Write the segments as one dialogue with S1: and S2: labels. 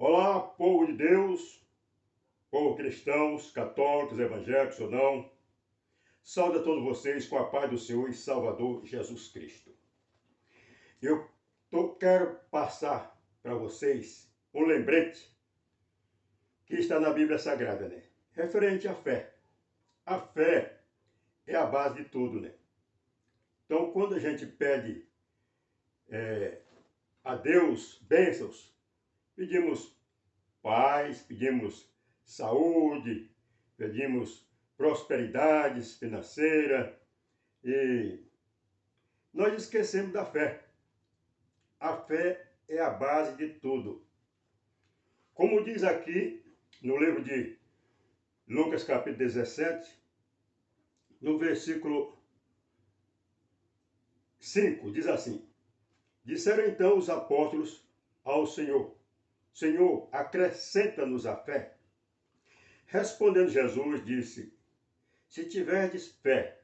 S1: Olá, povo de Deus, povo cristãos, católicos, evangélicos ou não. Saúde a todos vocês com a paz do Senhor e Salvador Jesus Cristo. Quero passar para vocês um lembrete que está na Bíblia Sagrada, né? Referente à fé. A fé é a base de tudo, né? Então, quando a gente pede a Deus bênçãos, pedimos paz, pedimos saúde, pedimos prosperidades financeiras e nós esquecemos da fé. A fé é a base de tudo. Como diz aqui no livro de Lucas capítulo 17, no versículo 5, diz assim: Disseram então os apóstolos ao Senhor: Senhor, acrescenta-nos a fé. Respondendo Jesus, disse: Se tiverdes fé,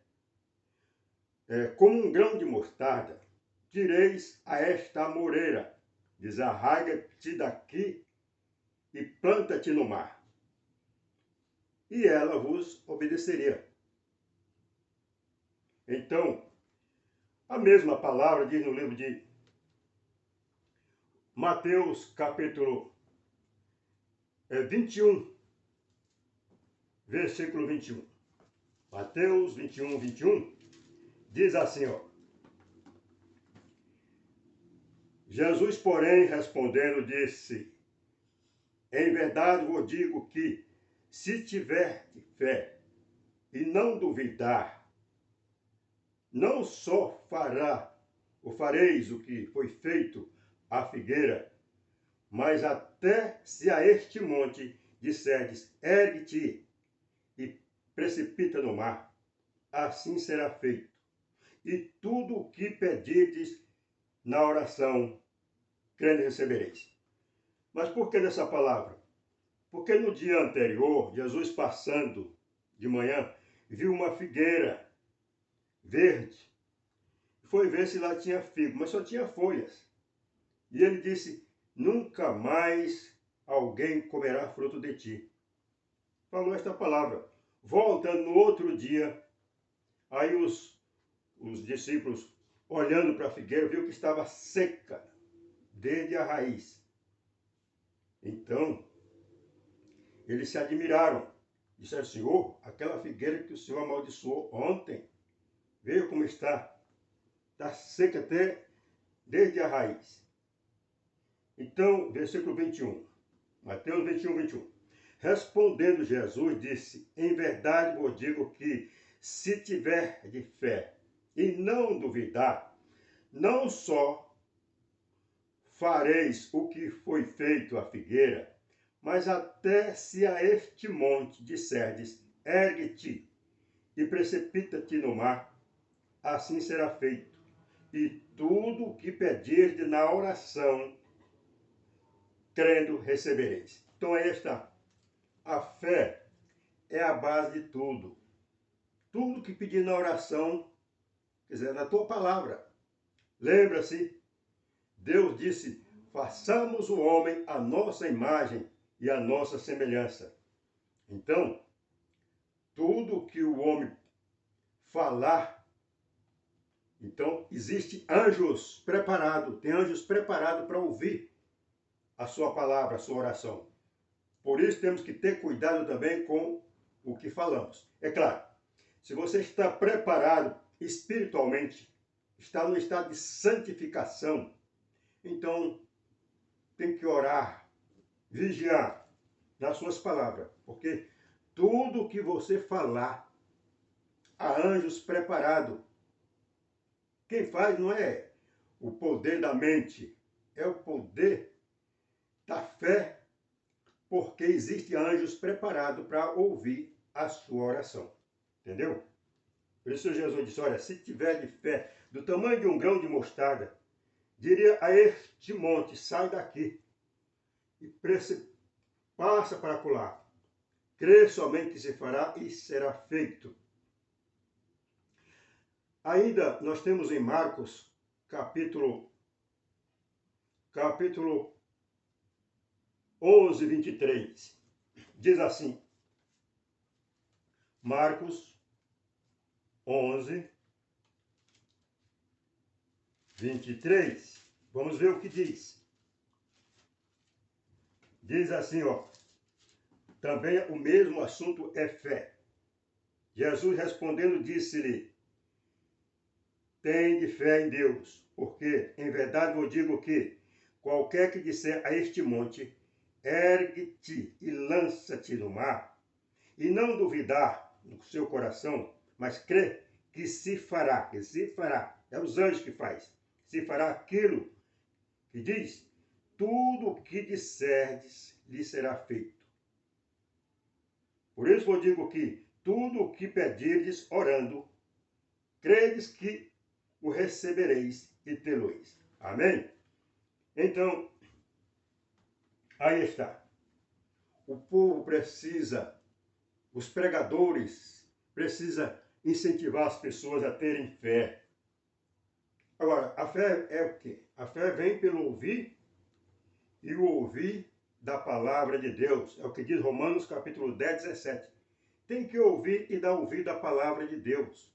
S1: como um grão de mostarda, direis a esta amoreira: desarraiga-te daqui e planta-te no mar. E ela vos obedeceria. Então, a mesma palavra diz no livro de Mateus, capítulo 21, versículo 21. Mateus 21, 21, diz assim, ó. Jesus, porém, respondendo, disse: Em verdade vos digo que, se tiver fé e não duvidar, não só fareis o que foi feito à figueira, mas até se a este monte disserdes: ergue-te e precipita no mar, assim será feito. E tudo o que pedirdes na oração, crendo recebereis. Mas por que dessa palavra? Porque no dia anterior, Jesus passando de manhã, viu uma figueira verde. Foi ver se lá tinha figo, mas só tinha folhas. E ele disse: nunca mais alguém comerá fruto de ti. Falou esta palavra. Volta no outro dia, aí os discípulos, olhando para a figueira, viu que estava seca, desde a raiz. Então, eles se admiraram. Disseram: Senhor, aquela figueira que o Senhor amaldiçoou ontem, veja como está. Está seca até desde a raiz. Então, versículo 21. Mateus 21, 21. Respondendo Jesus, disse: Em verdade vos digo que, se tiver de fé e não duvidar, não só fareis o que foi feito à figueira, mas até se a este monte disserdes: ergue-te e precipita-te no mar, assim será feito. E tudo o que pedirdes na oração, crendo, recebereis. Então a fé é a base de tudo. Tudo que pedir na oração, quer dizer, na tua palavra. Lembra-se, Deus disse: façamos o homem à nossa imagem e à nossa semelhança. Então, tudo que o homem falar, então existe anjos preparados, tem anjos preparados para ouvir a sua palavra, a sua oração. Por isso temos que ter cuidado também com o que falamos. É claro, se você está preparado espiritualmente, está no estado de santificação, então tem que orar, vigiar nas suas palavras, porque tudo que você falar, há anjos preparados. Quem faz não é o poder da mente, é o poder da fé, porque existem anjos preparados para ouvir a sua oração. Entendeu? Por isso Jesus disse: olha, se tiver de fé do tamanho de um grão de mostarda, diria a este monte: sai daqui e passa para acolá. Crê somente que se fará e será feito. Ainda nós temos em Marcos, capítulo 11, 23. Diz assim, Marcos 11, 23. Vamos ver o que diz. Diz assim, ó. Também o mesmo assunto é fé. Jesus respondendo disse-lhe, tende fé em Deus, porque em verdade eu digo que qualquer que disser a este monte, ergue-te e lança-te no mar, e não duvidar no seu coração, mas crê que se fará, é os anjos que faz, se fará aquilo que diz, tudo o que disserdes lhe será feito. Por isso eu digo que tudo o que pedirdes orando, credes que o recebereis e tê-lo-eis. Amém? Então, aí está. O povo precisa, os pregadores precisam incentivar as pessoas a terem fé. Agora, a fé é o quê? A fé vem pelo ouvir e o ouvir da palavra de Deus. É o que diz Romanos capítulo 10, 17. Tem que ouvir e dar ouvido à palavra de Deus.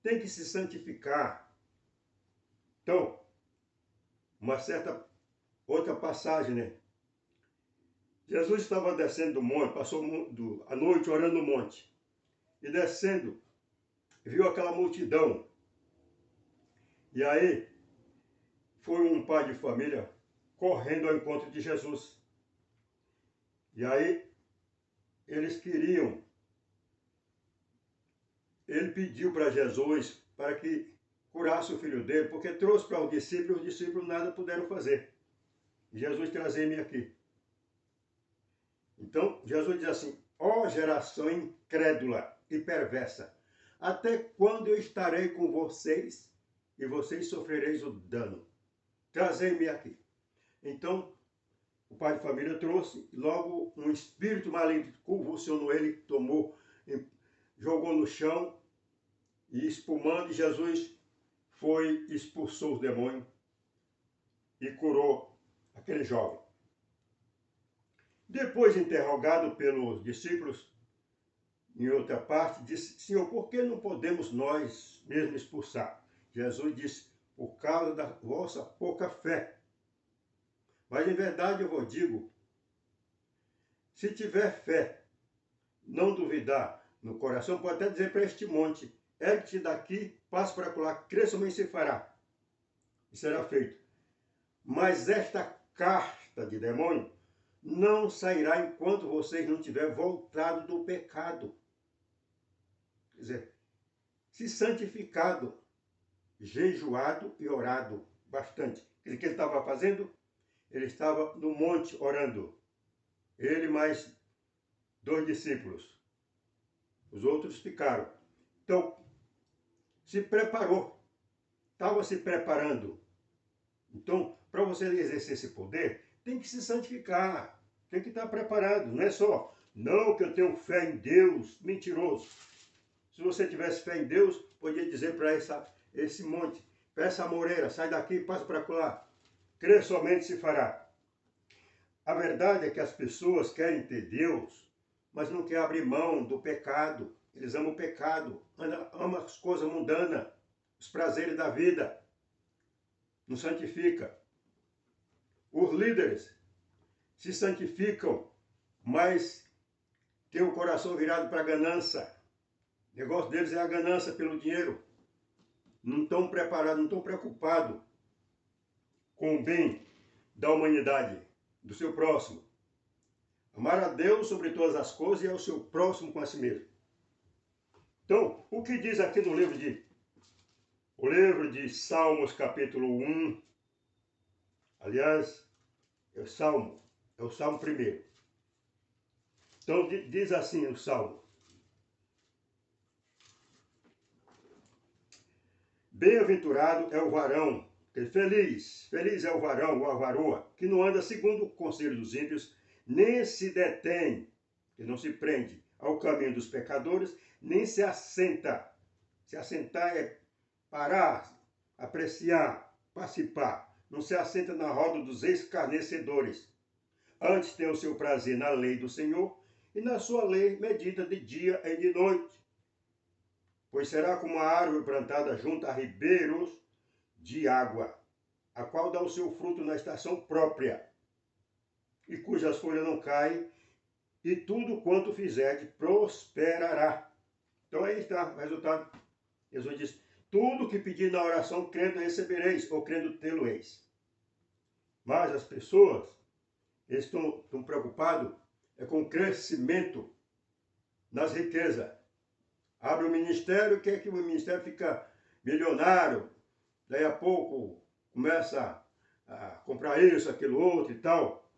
S1: Tem que se santificar. Então, uma certa outra passagem, né? Jesus estava descendo do monte, passou a noite orando no monte. E descendo, viu aquela multidão. E aí, foi um pai de família correndo ao encontro de Jesus. E aí, eles queriam. Ele pediu para Jesus para que curasse o filho dele, porque trouxe para os discípulos nada puderam fazer. E Jesus trazia-me aqui. Então, Jesus diz assim, ó geração incrédula e perversa, até quando eu estarei com vocês e vocês sofrereis o dano? Trazei-me aqui. Então, o pai de família trouxe, logo um espírito maligno convulsionou ele, tomou, jogou no chão, e espumando, Jesus foi, expulsou os demônios e curou aquele jovem. Depois, interrogado pelos discípulos, em outra parte, disse, Senhor, por que não podemos nós mesmos expulsar? Jesus disse, por causa da vossa pouca fé. Mas em verdade eu vos digo, se tiver fé, não duvidar no coração, pode até dizer para este monte, ergue-te daqui, passe para lá, crê somente se fará. E será feito. Mas esta casta de demônio não sairá enquanto vocês não tiverem voltado do pecado. Quer dizer, se santificado, jejuado e orado bastante. O que ele estava fazendo? Ele estava no monte orando. Ele mais 2 discípulos. Os outros ficaram. Então, se preparou. Estava se preparando. Então, para você exercer esse poder, tem que se santificar. Tem que estar preparado. Não é só, não que eu tenho fé em Deus. Mentiroso. Se você tivesse fé em Deus, podia dizer para esse monte, para essa moreira, sai daqui e passa para lá. Crer somente se fará. A verdade é que as pessoas querem ter Deus, mas não querem abrir mão do pecado. Eles amam o pecado, amam as coisas mundanas, os prazeres da vida. Não santifica. Os líderes se santificam, mas têm o coração virado para a ganância. O negócio deles é a ganância pelo dinheiro. Não estão preparados, não estão preocupados com o bem da humanidade, do seu próximo. Amar a Deus sobre todas as coisas e ao seu próximo com a si mesmo. Então, o que diz aqui no livro de Salmos, capítulo 1, aliás, é o Salmo 1. Então, diz assim o Salmo. Bem-aventurado é o varão, feliz é o varão, ou a varoa, que não anda segundo o conselho dos ímpios, nem se detém, que não se prende ao caminho dos pecadores, nem se assenta. Se assentar é parar, apreciar, participar. Não se assenta na roda dos escarnecedores. Antes tem o seu prazer na lei do Senhor, e na sua lei medita de dia e de noite. Pois será como a árvore plantada junto a ribeiros de água, a qual dá o seu fruto na estação própria, e cujas folhas não caem, e tudo quanto fizer prosperará. Então aí está o resultado. Jesus diz, tudo que pedir na oração, crendo recebereis, ou crendo tê-lo-eis. Mas as pessoas estão preocupadas com o crescimento nas riquezas. Abre o ministério, quer que o ministério fica milionário, daí a pouco começa a comprar isso, aquilo outro e tal.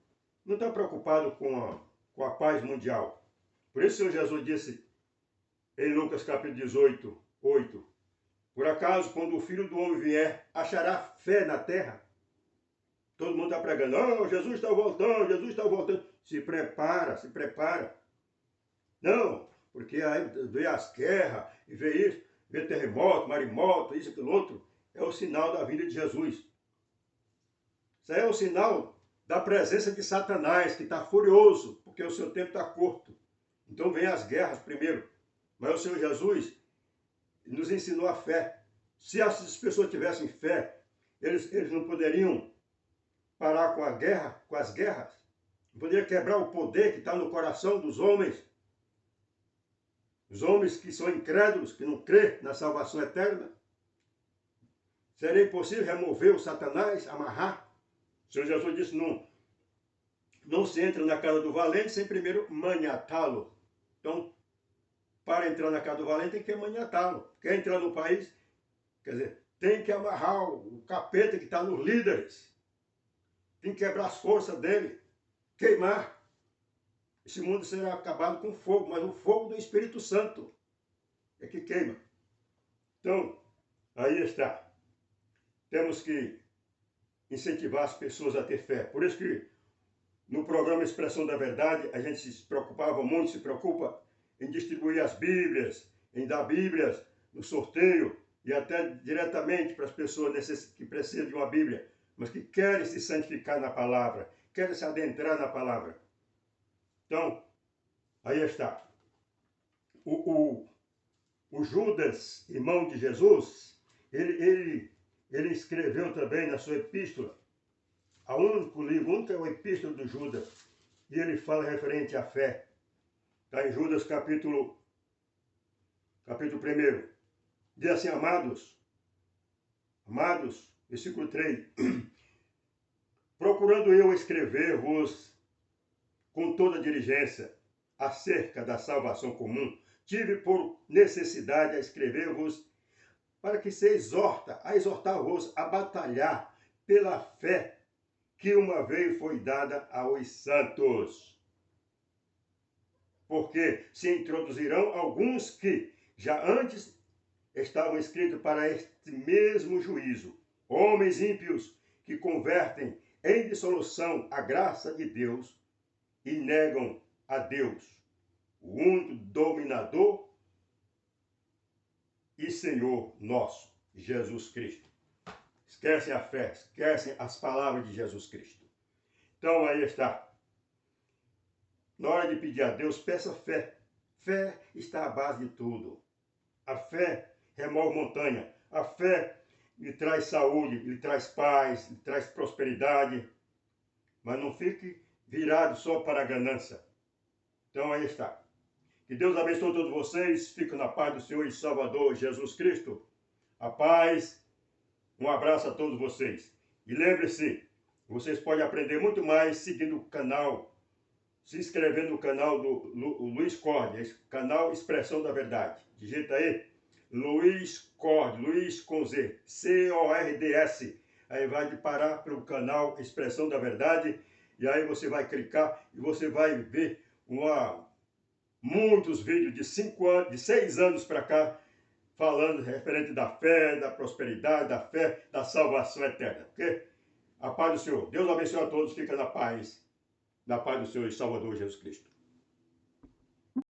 S1: Não está preocupado com a paz mundial. Por isso o Senhor Jesus disse em Lucas capítulo 18, 8, por acaso, quando o Filho do Homem vier, achará fé na terra? Todo mundo está pregando, oh, Jesus está voltando, Jesus está voltando. Se prepara, se prepara. Não, porque aí vê as guerras, e vê isso, vê terremoto, maremoto, isso, aquilo outro. É o sinal da vinda de Jesus. Isso aí é o sinal da presença de Satanás, que está furioso, porque o seu tempo está curto. Então vem as guerras primeiro. Mas o Senhor Jesus nos ensinou a fé. Se essas pessoas tivessem fé, eles não poderiam parar com a guerra, com as guerras. Não poderiam quebrar o poder que está no coração dos homens. Os homens que são incrédulos, que não crêem na salvação eterna. Seria impossível remover o Satanás, amarrar. O Senhor Jesus disse, não se entra na casa do valente sem primeiro maniatá-lo. Então, para entrar na casa do valente tem que maniatá-lo. Quer entrar no país, quer dizer, tem que amarrar o capeta que está nos líderes. Tem que quebrar as forças dele, queimar. Esse mundo será acabado com fogo, mas o fogo do Espírito Santo é que queima. Então, aí está. Temos que incentivar as pessoas a ter fé. Por isso que no programa Expressão da Verdade, a gente se preocupava muito, se preocupa em distribuir as Bíblias, em dar Bíblias no sorteio e até diretamente para as pessoas que precisam de uma Bíblia, mas que querem se santificar na palavra, querem se adentrar na palavra. Então, aí está. O Judas, irmão de Jesus, ele escreveu também na sua epístola, a único é o epístola do Judas, e ele fala referente à fé. Está em Judas capítulo 1. Diz assim, amados, versículo 3, procurando eu escrever-vos com toda diligência acerca da salvação comum, tive por necessidade a escrever-vos para que se exortar-vos a batalhar pela fé que uma vez foi dada aos santos. Porque se introduzirão alguns que já antes estavam escritos para este mesmo juízo, homens ímpios que convertem em dissolução a graça de Deus e negam a Deus, o único dominador e Senhor nosso, Jesus Cristo. Esquecem a fé, esquecem as palavras de Jesus Cristo. Então aí está. Na hora de pedir a Deus, peça fé. Fé está à base de tudo. A fé remove montanha. A fé lhe traz saúde, lhe traz paz, lhe traz prosperidade. Mas não fique virado só para a ganância. Então aí está. Que Deus abençoe todos vocês. Fico na paz do Senhor e Salvador Jesus Cristo. A paz. Um abraço a todos vocês. E lembre-se, vocês podem aprender muito mais seguindo o canal, se inscrevendo no canal do Luiz Corde, canal Expressão da Verdade. Digita aí, Luiz Corde, Luiz com Z, C-O-R-D-S. Aí vai parar para o canal Expressão da Verdade, e aí você vai clicar e você vai ver muitos vídeos de 6 anos para cá, falando referente da fé, da prosperidade, da fé, da salvação eterna. Ok? A paz do Senhor. Deus abençoe a todos. Fica na paz do Senhor e Salvador Jesus Cristo.